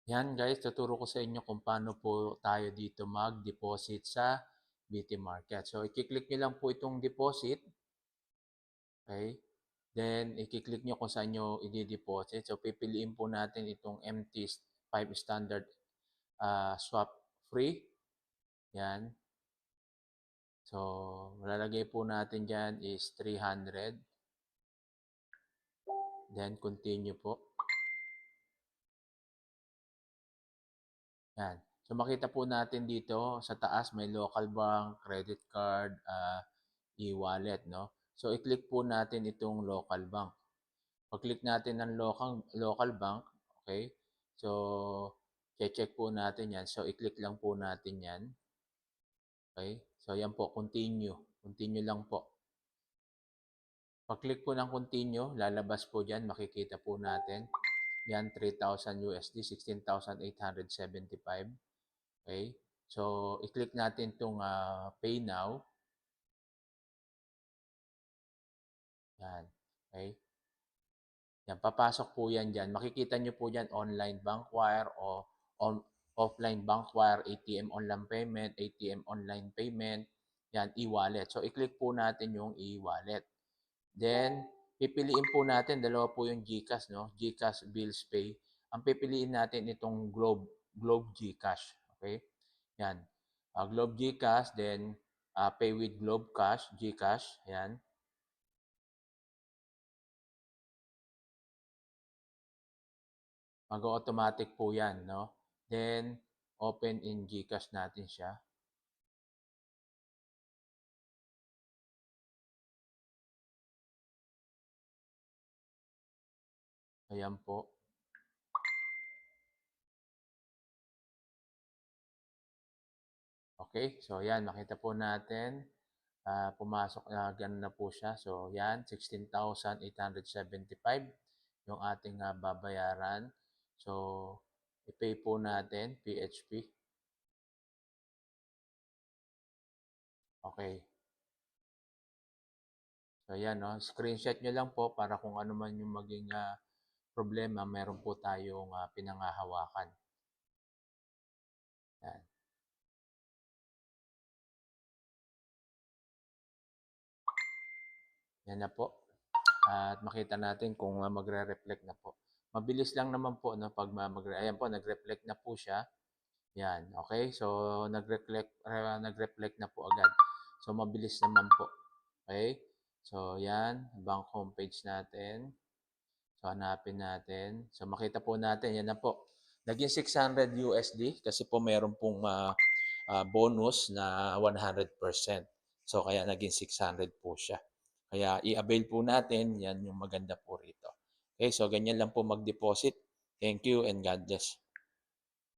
Yan guys, tuturo ko sa inyo kung paano po tayo dito mag-deposit sa BT Market. So, i-click nyo lang po itong deposit. Okay? Then, i-click nyo kung saan nyo i-deposit. So, pipiliin po natin itong MT5 standard swap free. Yan. So, malalagay po natin dyan is 300. Then, continue po. Yan. So, makita po natin dito sa taas may local bank, credit card, e-wallet, no? So, i-click po natin itong local bank. Pag-click natin ng local bank, okay? So, check po natin yan. So, i-click lang po natin yan. Okay? So, yan po, continue. Continue lang po. Pag-click po ng continue, lalabas po dyan, makikita po natin. Yan, 3,000 USD, 16,875. Okay? So, i-click natin itong Pay Now. Yan. Okay? Yan, papasok po yan dyan. Makikita nyo po dyan, online bank wire o offline bank wire, ATM online payment, ATM online payment, yan, e-wallet. So, i-click po natin yung e-wallet. Then, pipiliin po natin, dalawa po yung GCash, no? GCash Bills Pay. Ang pipiliin natin itong Globe GCash. Okay? Yan. Globe GCash, then Pay with Globe Cash, GCash. Yan. Mag-automatic po yan, no? Then, open in GCash natin siya. Ayan po. Okay, so yan, makita po natin. Pumasok na, ganun na po siya. So, yan, 16,875 yung ating babayaran. So, i-pay po natin, PHP. Okay. So, yan, no? Screenshot nyo lang po para kung ano man yung maging problema, meron po tayong pinanghahawakan. Yan. Yan na po. At makita natin kung magre-reflect na po. Mabilis lang naman po no pag ayan po nag-reflect na po siya. Yan, okay? So nag-reflect na po agad. So mabilis naman po. Okay? So yan, bank homepage natin. So hanapin natin. So makita po natin yan na po. Naging 600 USD kasi po meron pong bonus na 100%. So kaya naging 600 po siya. Kaya i-avail po natin, yan yung maganda po rito. Okay, so ganyan lang po mag-deposit. Thank you and God bless.